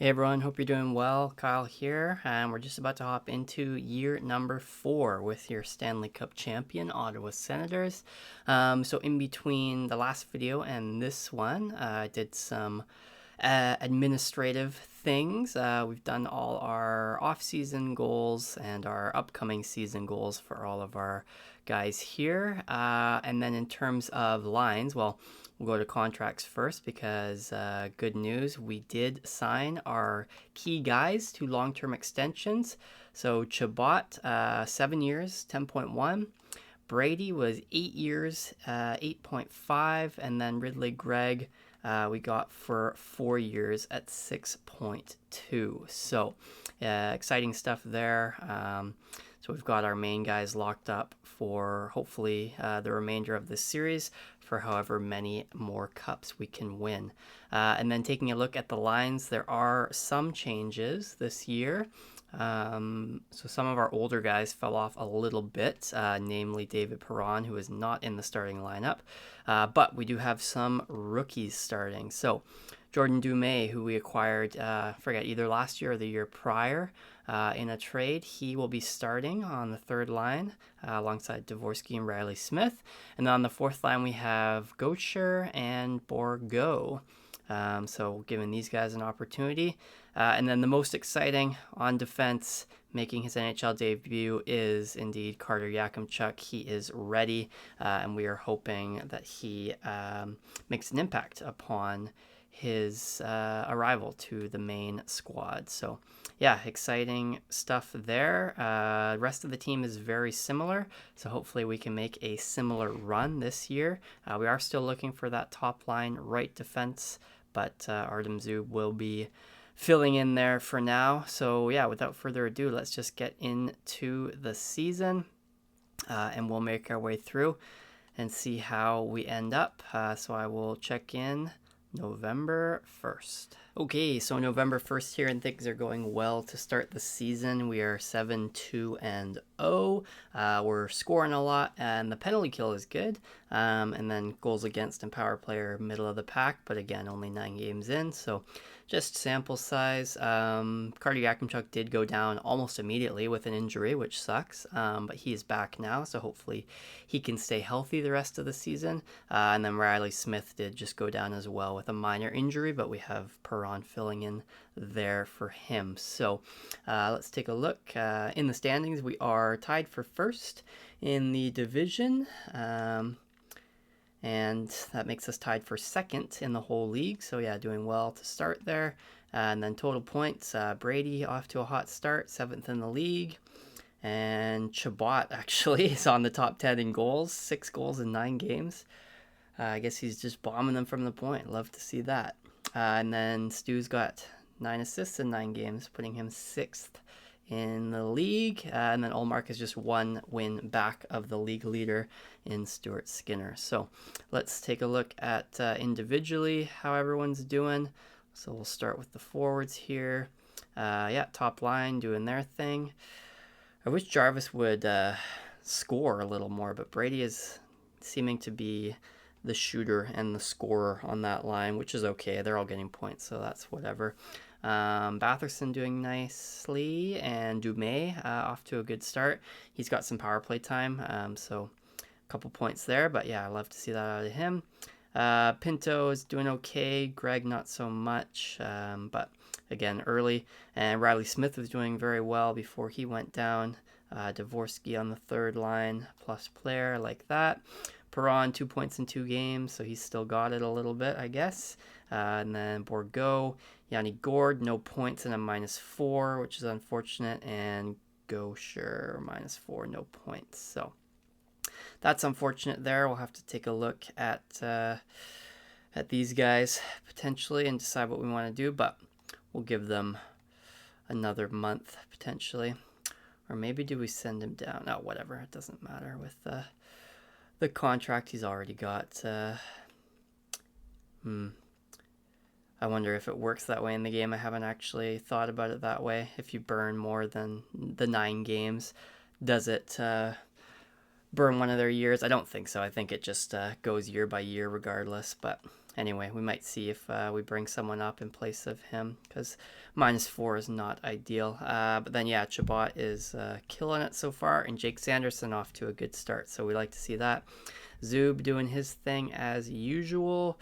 Hey everyone, hope you're doing well. Kyle here, and we're just about to hop into year number 4 with your Stanley Cup champion, Ottawa Senators. So in between the last video and this one, I did some administrative things. We've done all our off-season goals and our upcoming season goals for all of our guys here. And then in terms of lines, well, we'll go to contracts first because good news, we did sign our key guys to long-term extensions. So Chabot, 7 years, 10.1. Brady was 8 years, 8.5. And then Ridley Gregg, we got for 4 years at 6.2. So exciting stuff there. So we've got our main guys locked up for hopefully the remainder of this series for however many more cups we can win. And then taking a look at the lines, there are some changes this year. So some of our older guys fell off a little bit, namely David Perron, who is not in the starting lineup. But we do have some rookies starting. So Jordan Dumais, who we acquired, forget either last year or the year prior in a trade, he will be starting on the third line alongside Dvorsky and Riley Smith. And then on the fourth line, we have Gaucher and Bourgault. So giving these guys an opportunity. And then the most exciting on defense, making his NHL debut, is indeed Carter Yakimchuk. He is ready, and we are hoping that he makes an impact upon his arrival to the main squad. So yeah, exciting stuff there. Rest of the team is very similar, so hopefully we can make a similar run this year. We are still looking for that top line right defense, but Artem Zub will be filling in there for now. So yeah, without further ado, let's just get into the season, and we'll make our way through and see how we end up. So I will check in November 1st. Okay, so November 1st here, and things are going well to start the season. We are 7-2-0. We're scoring a lot, and the penalty kill is good. And then goals against and power play are middle of the pack, but again, only 9 games in, so just sample size. Carter Yakimchuk did go down almost immediately with an injury, which sucks, but he is back now, so hopefully he can stay healthy the rest of the season. And then Riley Smith did just go down as well with a minor injury, but we have Perron filling in there for him. So let's take a look. In the standings, we are tied for first in the division. And that makes us tied for second in the whole league. So yeah, doing well to start there. And then total points, Brady off to a hot start, 7th in the league. And Chabot actually is on the top 10 in goals, 6 goals in 9 games. I guess he's just bombing them from the point. Love to see that. And then Stu's got 9 assists in 9 games, putting him 6th in the league. And then Ullmark is just 1 win back of the league leader in Stuart Skinner. So let's take a look at individually how everyone's doing. So we'll start with the forwards here. Yeah, top line doing their thing. I wish Jarvis would score a little more, but Brady is seeming to be the shooter and the scorer on that line, which is okay. They're all getting points, so that's whatever. Batherson doing nicely, and Dumais off to a good start. He's got some power play time, so a couple points there, but yeah, I love to see that out of him. Pinto is doing okay. Greg not so much, but again, early. And Riley Smith was doing very well before he went down. Dvorsky on the third line, plus player, like that. Perron, 2 points in 2 games, so he's still got it a little bit, I guess. And then Bourgault, Yanni Gourde, no points and a -4, which is unfortunate. And Gaucher, -4, no points. So that's unfortunate there. We'll have to take a look at these guys potentially and decide what we want to do, but we'll give them another month potentially. Or maybe do we send him down? Oh, whatever. It doesn't matter with the contract he's already got. I wonder if it works that way in the game. I haven't actually thought about it that way. If you burn more than the 9 games, does it burn one of their years? I don't think so. I think it just goes year by year regardless. But anyway, we might see if we bring someone up in place of him, because -4 is not ideal. But then, yeah, Chabot is killing it so far, and Jake Sanderson off to a good start, so we like to see that. Zub doing his thing as usual.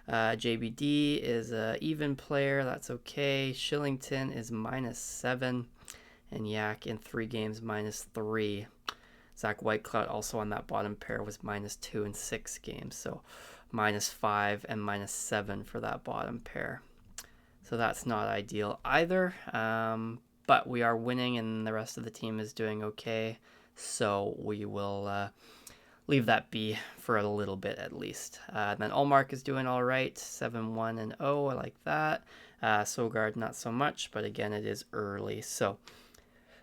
JBD is an even player. That's okay. Shillington is -7. And Yak in 3 games -3. Zach Whitecloud also on that bottom pair was -2 in 6 games. So -5 and -7 for that bottom pair. So that's not ideal either. But we are winning and the rest of the team is doing okay. So we will leave that be for a little bit at least. And then Allmark is doing all right, 7-1-0. I like that. Sogard not so much, but again, it is early. So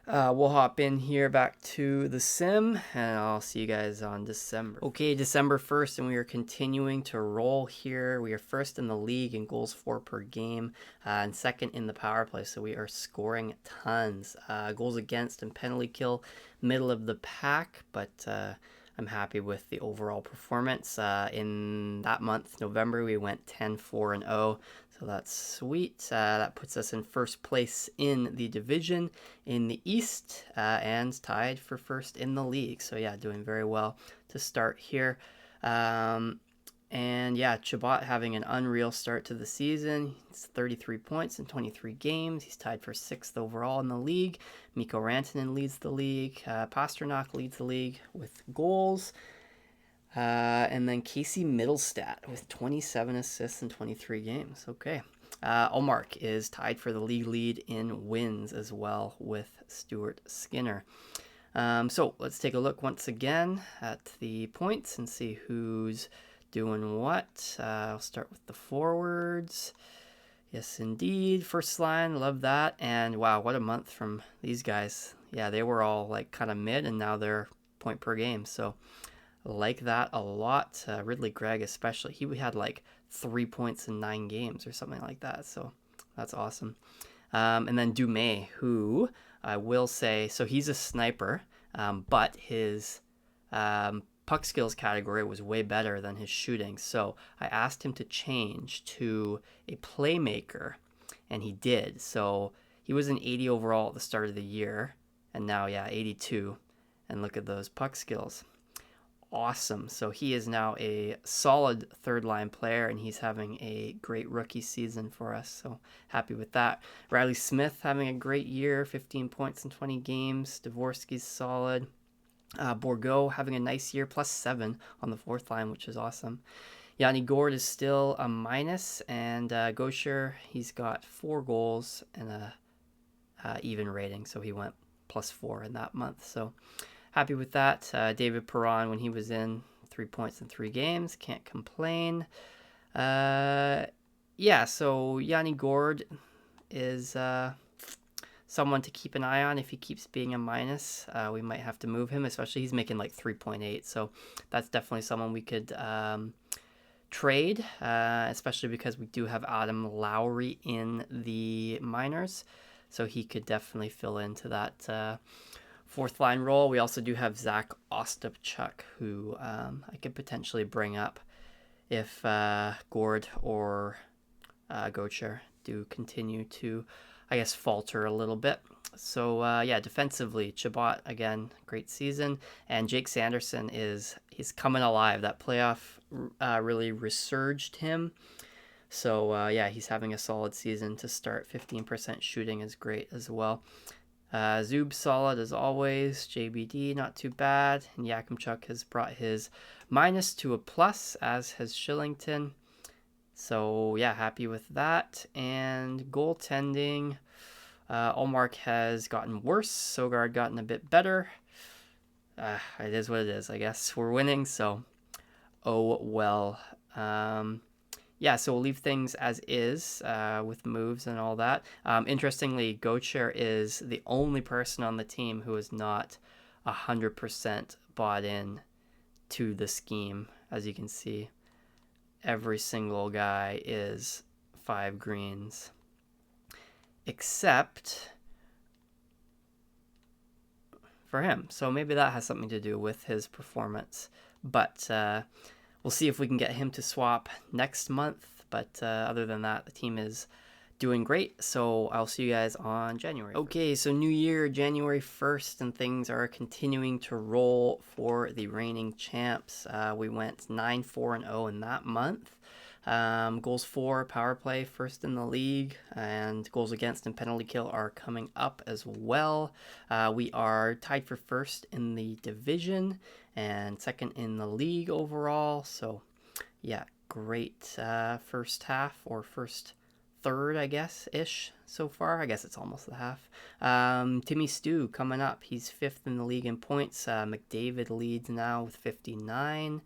we'll hop in here back to the sim, and I'll see you guys on December. Okay, December 1st, and we are continuing to roll here. We are first in the league in goals for per game, and second in the power play, so we are scoring tons. Goals against and penalty kill, middle of the pack, but I'm happy with the overall performance. In that month, November, we went 10-4-0, so that's sweet. That puts us in first place in the division in the East, and tied for first in the league. So yeah, doing very well to start here. And yeah, Chabot having an unreal start to the season. It's 33 points in 23 games. He's tied for 6th overall in the league. Mikko Rantanen leads the league. Pasternak leads the league with goals. And then Casey Middlestat with 27 assists in 23 games. Okay. Allmark is tied for the league lead in wins as well with Stuart Skinner. So let's take a look once again at the points and see who's doing what. I'll start with the forwards. Yes, indeed. First line, love that. And wow, what a month from these guys. Yeah, they were all like kind of mid, and now they're point per game. So like that a lot. Ridley Gregg especially. He had like 3 points in 9 games or something like that. So that's awesome. And then Dumais, who I will say, so he's a sniper, but his puck skills category was way better than his shooting. So I asked him to change to a playmaker, and he did. So he was an 80 overall at the start of the year, and now, yeah, 82. And look at those puck skills. Awesome. So he is now a solid third-line player, and he's having a great rookie season for us. So happy with that. Riley Smith having a great year, 15 points in 20 games. Dvorsky's solid. Bourgault having a nice year, +7 on the 4th line, which is awesome. Yanni Gourde is still a minus, and Gaucher, he's got 4 goals and a even rating, so he went +4 in that month. So happy with that. David Perron, when he was in, 3 points in 3 games, can't complain. Yeah, so Yanni Gourde is someone to keep an eye on. If he keeps being a minus, we might have to move him, especially he's making like 3.8. So that's definitely someone we could trade, especially because we do have Adam Lowry in the minors. So he could definitely fill into that 4th line role. We also do have Zach Ostapchuk, who I could potentially bring up if Gourde or Gaucher do continue to, I guess, falter a little bit. So yeah, defensively, Chabot again, great season, and Jake Sanderson he's coming alive. That playoff really resurged him. So yeah, he's having a solid season to start. 15% shooting is great as well. Zub solid as always. JBD not too bad, and Yakimchuk has brought his minus to a plus, as has Shillington. So yeah, happy with that. And goaltending, Allmark has gotten worse. Sogard gotten a bit better. It is what it is, I guess. We're winning, so oh well. Yeah, so we'll leave things as is with moves and all that. Interestingly, Gaucher is the only person on the team who is not 100% bought in to the scheme, as you can see. Every single guy is 5 greens, except for him. So maybe that has something to do with his performance. But we'll see if we can get him to swap next month. But other than that, the team is doing great. So I'll see you guys on January 1st. Okay, so new year, January 1st, and things are continuing to roll for the reigning champs. We went 9-4-0 in that month. Goals for, power play, first in the league, and goals against and penalty kill are coming up as well. We are tied for first in the division and second in the league overall. So yeah, great first half, or first third, I guess, ish so far. I guess it's almost the half. Timmy Stu coming up. He's fifth in the league in points. McDavid leads now with 59.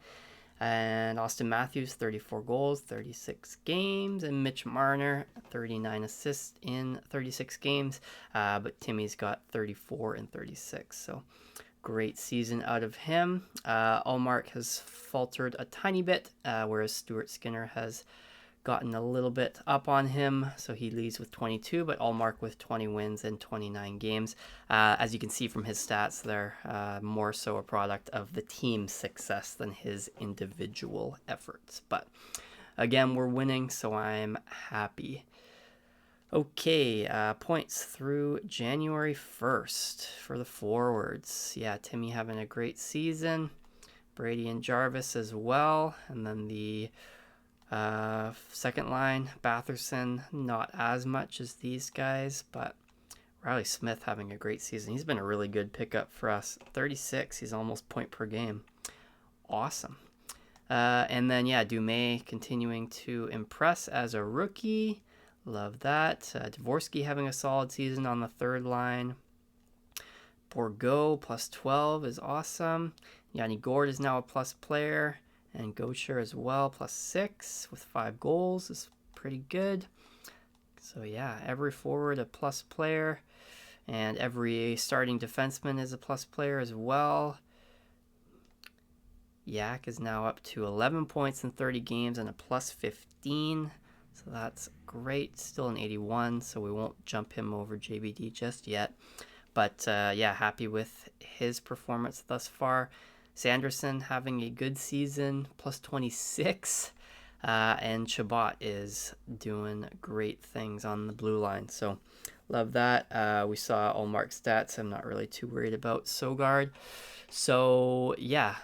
And Austin Matthews, 34 goals, 36 games. And Mitch Marner, 39 assists in 36 games. But Timmy's got 34 and 36. So great season out of him. Allmark has faltered a tiny bit, whereas Stuart Skinner has gotten a little bit up on him, so he leads with 22, but Allmark with 20 wins in 29 games. As you can see from his stats, they're more so a product of the team's success than his individual efforts. But again, we're winning, so I'm happy. Okay, points through January 1st for the forwards. Yeah, Timmy having a great season. Brady and Jarvis as well. And then the second line, Batherson, not as much as these guys, but Riley Smith having a great season. He's been a really good pickup for us. 36, he's almost point per game. Awesome. And then, yeah, Dumais continuing to impress as a rookie. Love that. Dvorsky having a solid season on the third line. Bourgault plus 12 is awesome. Yanni Gourde is now a plus player. And Gaucher as well, plus 6 with 5 goals is pretty good. So yeah, every forward a plus player, and every starting defenseman is a plus player as well. Yak is now up to 11 points in 30 games and a plus 15. So that's great. Still an 81, so we won't jump him over JBD just yet. But yeah, happy with his performance thus far. Sanderson having a good season, plus 26. And Chabot is doing great things on the blue line. So love that. We saw Allmark stats. I'm not really too worried about Sogard. So yeah,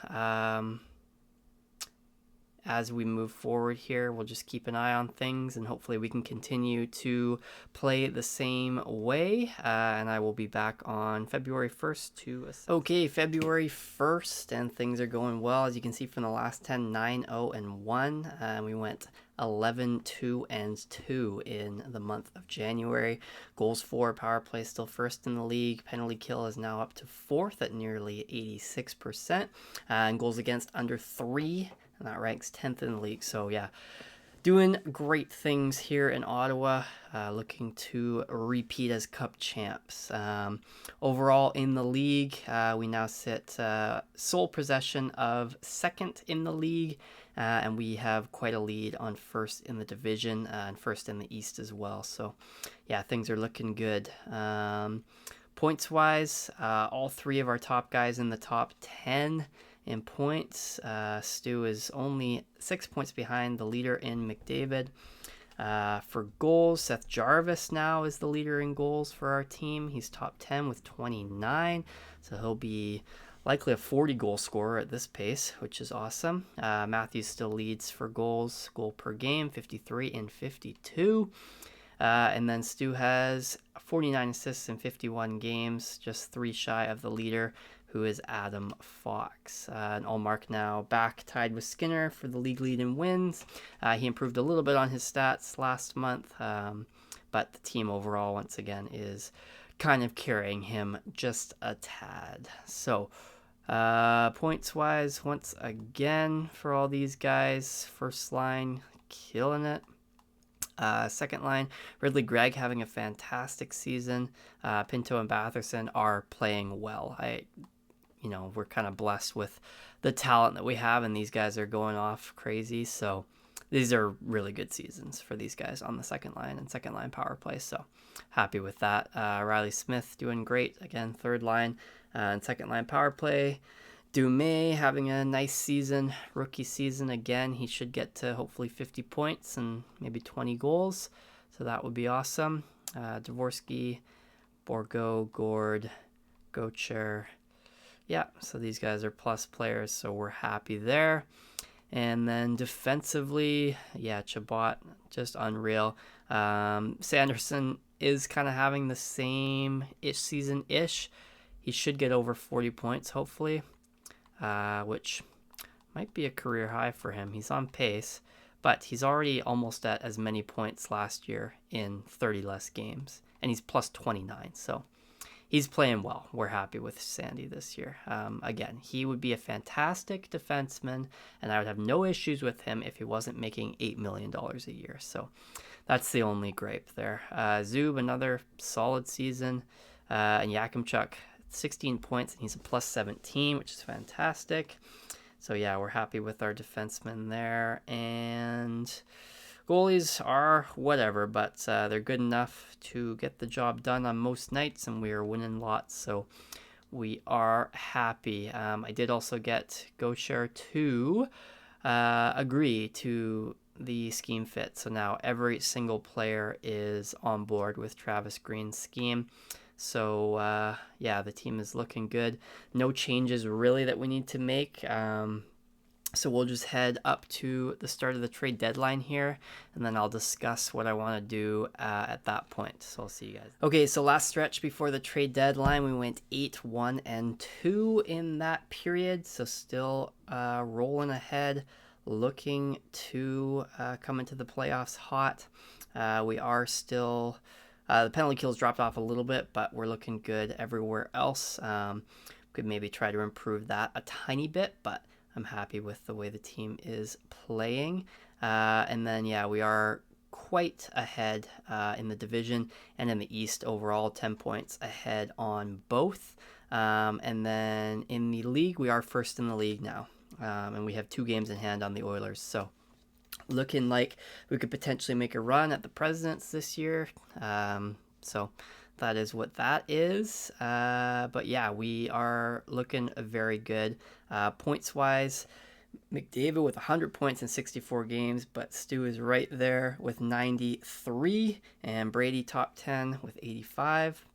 as we move forward here, we'll just keep an eye on things, and hopefully we can continue to play the same way. And I will be back on February 1st to assess. Okay, February 1st, and things are going well. As you can see from the last 10, 9-0-1. We went 11-2-2 in the month of January. Goals for, power play still first in the league. Penalty kill is now up to 4th at nearly 86%. And goals against under 3. And that ranks 10th in the league. So yeah, doing great things here in Ottawa, looking to repeat as Cup champs. Overall in the league, we now sit sole possession of 2nd in the league, and we have quite a lead on 1st in the division and 1st in the East as well. So yeah, things are looking good. Points-wise, all 3 of our top guys in the top 10 in points. Stu is only 6 points behind the leader in McDavid. For goals, Seth Jarvis now is the leader in goals for our team. He's top 10 with 29, so he'll be likely a 40-goal scorer at this pace, which is awesome. Matthews still leads for goals, goal per game, 53 and 52. And then Stu has 49 assists in 51 games, just 3 shy of the leader, who is Adam Fox. And Allmark now back tied with Skinner for the league lead in wins. He improved a little bit on his stats last month, but the team overall, once again, is kind of carrying him just a tad. So points-wise, once again, for all these guys, first line, killing it. Second line, Ridley Gregg having a fantastic season. Pinto and Batherson are playing well. We're kind of blessed with the talent that we have, and these guys are going off crazy. So these are really good seasons for these guys on the second line and second line power play. So happy with that. Riley Smith doing great. Again, third line and second line power play. Dumais having a nice season, rookie season again. He should get to hopefully 50 points and maybe 20 goals. So that would be awesome. Dvorsky, Bourgault, Gord, Gauthier. Yeah, so these guys are plus players, so we're happy there. And then defensively, yeah, Chabot, just unreal. Sanderson is kind of having the same-ish season-ish. He should get over 40 points, hopefully, which might be a career high for him. He's on pace, but he's already almost at as many points last year in 30 less games, and he's plus 29, so he's playing well. We're happy with Sandy this year. Again, he would be a fantastic defenseman, and I would have no issues with him if he wasn't making $8 million a year. So that's the only gripe there. Zub, another solid season. And Yakimchuk, 16 points, and he's a plus 17, which is fantastic. So yeah, we're happy with our defensemen there. And goalies are whatever, but they're good enough to get the job done on most nights, and we are winning lots, so we are happy. I did also get Gauthier to agree to the scheme fit, so now every single player is on board with Travis Green's scheme. So yeah, the team is looking good. No changes really that we need to make. So we'll just head up to the start of the trade deadline here, and then I'll discuss what I want to do at that point. So I'll see you guys. Okay, so last stretch before the trade deadline, we went 8-1-2 in that period. So still rolling ahead, looking to come into the playoffs hot. We are still... the penalty kills dropped off a little bit, but we're looking good everywhere else. Could maybe try to improve that a tiny bit, but I'm happy with the way the team is playing. And then, yeah, we are quite ahead in the division and in the East overall, 10 points ahead on both. And then in the league, we are first in the league now. And we have 2 games in hand on the Oilers. So looking like we could potentially make a run at the Presidents this year. So that is what that is. But yeah, we are looking very good. Points-wise, McDavid with 100 points in 64 games, but Stu is right there with 93, and Brady top 10 with 85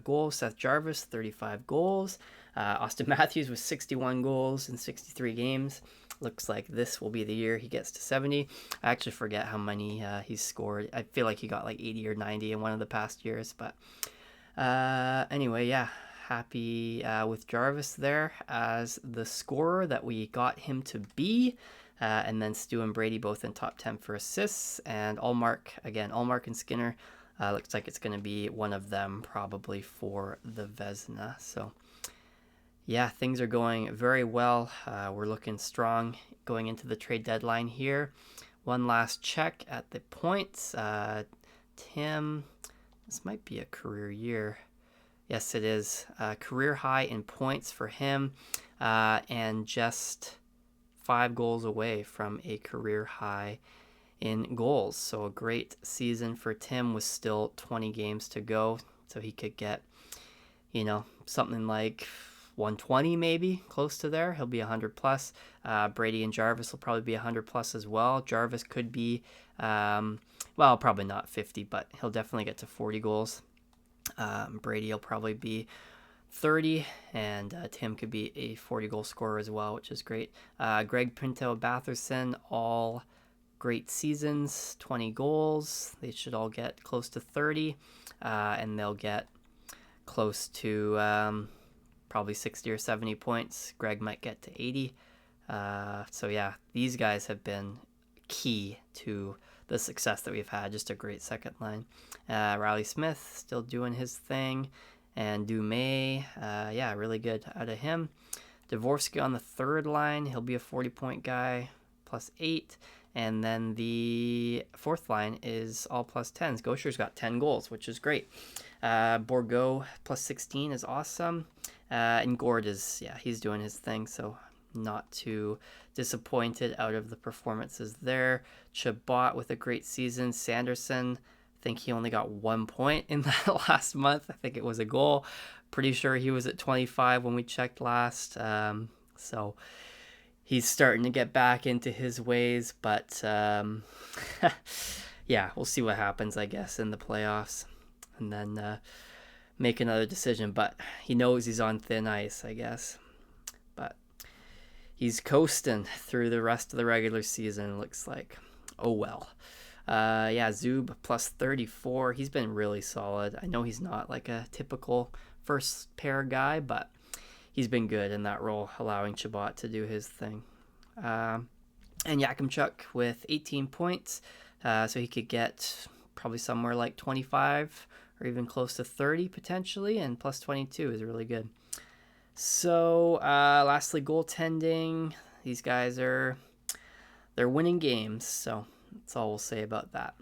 goals. Seth Jarvis, 35 goals. Austin Matthews with 61 goals in 63 games. Looks like this will be the year he gets to 70. I actually forget how many he's scored. I feel like he got like 80 or 90 in one of the past years. But anyway, yeah, happy with Jarvis there as the scorer that we got him to be. And then Stu and Brady both in top 10 for assists. And Allmark and Skinner. Looks like it's going to be one of them probably for the Vezina. So yeah, things are going very well. We're looking strong going into the trade deadline here. One last check at the points. Tim, this might be a career year. Yes, it is. Career high in points for him, and just 5 goals away from a career high in goals. So a great season for Tim with still 20 games to go. So he could get, something like 120 maybe, close to there. He'll be 100 plus. Brady and Jarvis will probably be 100 plus as well. Jarvis could be, probably not 50, but he'll definitely get to 40 goals. Brady will probably be 30, and Tim could be a 40 goal scorer as well, which is great. Greg Pinto Batherson, all great seasons, 20 goals. They should all get close to 30, and they'll get close to probably 60 or 70 points. Greg might get to 80. So yeah, these guys have been key to the success that we've had. Just a great second line. Riley Smith still doing his thing, and Dumais, yeah, really good out of him. Dvorsky on the third line, he'll be a 40-point guy, plus 8. And then the fourth line is all plus 10s. Gaucher's got 10 goals, which is great. Bourgault plus 16 is awesome. And Gord is, yeah, he's doing his thing, so not too disappointed out of the performances there. Chabot with a great season. Sanderson, I think he only got 1 point in that last month. I think it was a goal. Pretty sure he was at 25 when we checked last. So he's starting to get back into his ways, but yeah, we'll see what happens, I guess, in the playoffs, and then make another decision. But he knows he's on thin ice, I guess. But he's coasting through the rest of the regular season, it looks like. Oh well. Yeah, Zub plus 34. He's been really solid. I know he's not like a typical first pair guy, but he's been good in that role, allowing Chabot to do his thing. And Yakimchuk with 18 points, so he could get probably somewhere like 25 or even close to 30 potentially, and plus 22 is really good. So lastly, goaltending. These guys they're winning games, so that's all we'll say about that.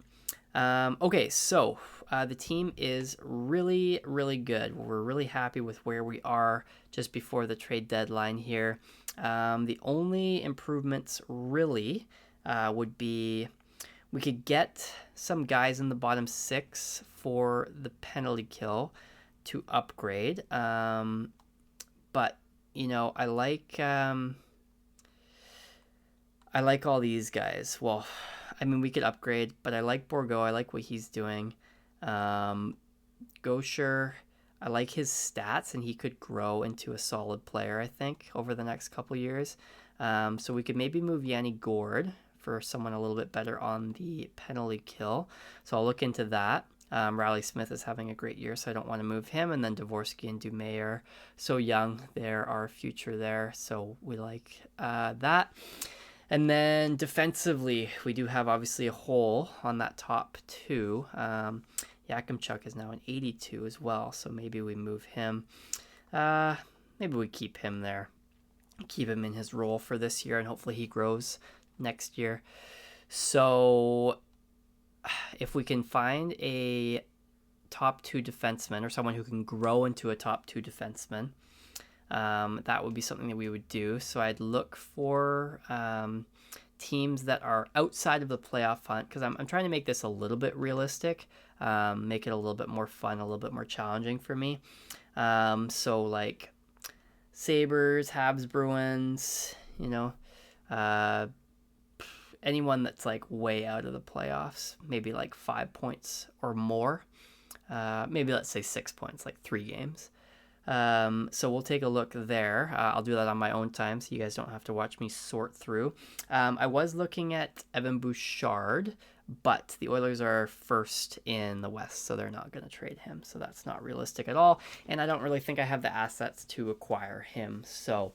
Okay, so the team is really, really good. We're really happy with where we are just before the trade deadline here. The only improvements really would be we could get some guys in the bottom 6 for the penalty kill to upgrade. But, you know, I like all these guys. Well, I mean, we could upgrade, but I like Bourgault. I like what he's doing. Gaucher, I like his stats, and he could grow into a solid player, I think, over the next couple years. So we could maybe move Yanni Gourde for someone a little bit better on the penalty kill. So I'll look into that. Riley Smith is having a great year, so I don't want to move him. And then Dvorsky and Dumais are so young. They're our future there, so we like that. And then defensively, we do have obviously a hole on that top 2. Yakimchuk is now an 82 as well, so maybe we move him. Maybe we keep him there. Keep him in his role for this year, and hopefully he grows next year. So if we can find a top 2 defenseman or someone who can grow into a top 2 defenseman, that would be something that we would do. So I'd look for teams that are outside of the playoff hunt, because I'm trying to make this a little bit realistic, make it a little bit more fun, a little bit more challenging for me. So like Sabres, Habs, Bruins, you know, anyone that's like way out of the playoffs, maybe like 5 points or more. Maybe let's say 6 points, like 3 games. So we'll take a look there. I'll do that on my own time, so you guys don't have to watch me sort through. I was looking at Evan Bouchard, but the Oilers are first in the West, so they're not going to trade him. So that's not realistic at all, and I don't really think I have the assets to acquire him. So,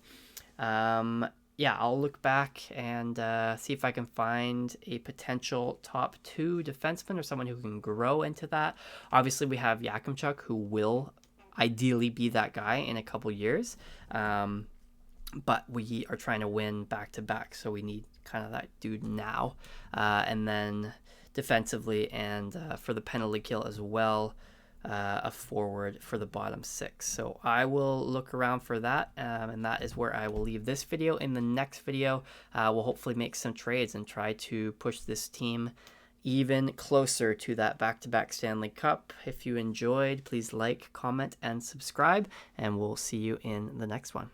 yeah, I'll look back and see if I can find a potential top 2 defenseman or someone who can grow into that. Obviously, we have Yakimchuk, who will ideally be that guy in a couple years, but we are trying to win back-to-back, so we need kind of that dude now. And then defensively and for the penalty kill as well, a forward for the bottom 6. So I will look around for that, and that is where I will leave this video. In the next video, we'll hopefully make some trades and try to push this team even closer to that back-to-back Stanley Cup. If you enjoyed, please like, comment, and subscribe, and we'll see you in the next one.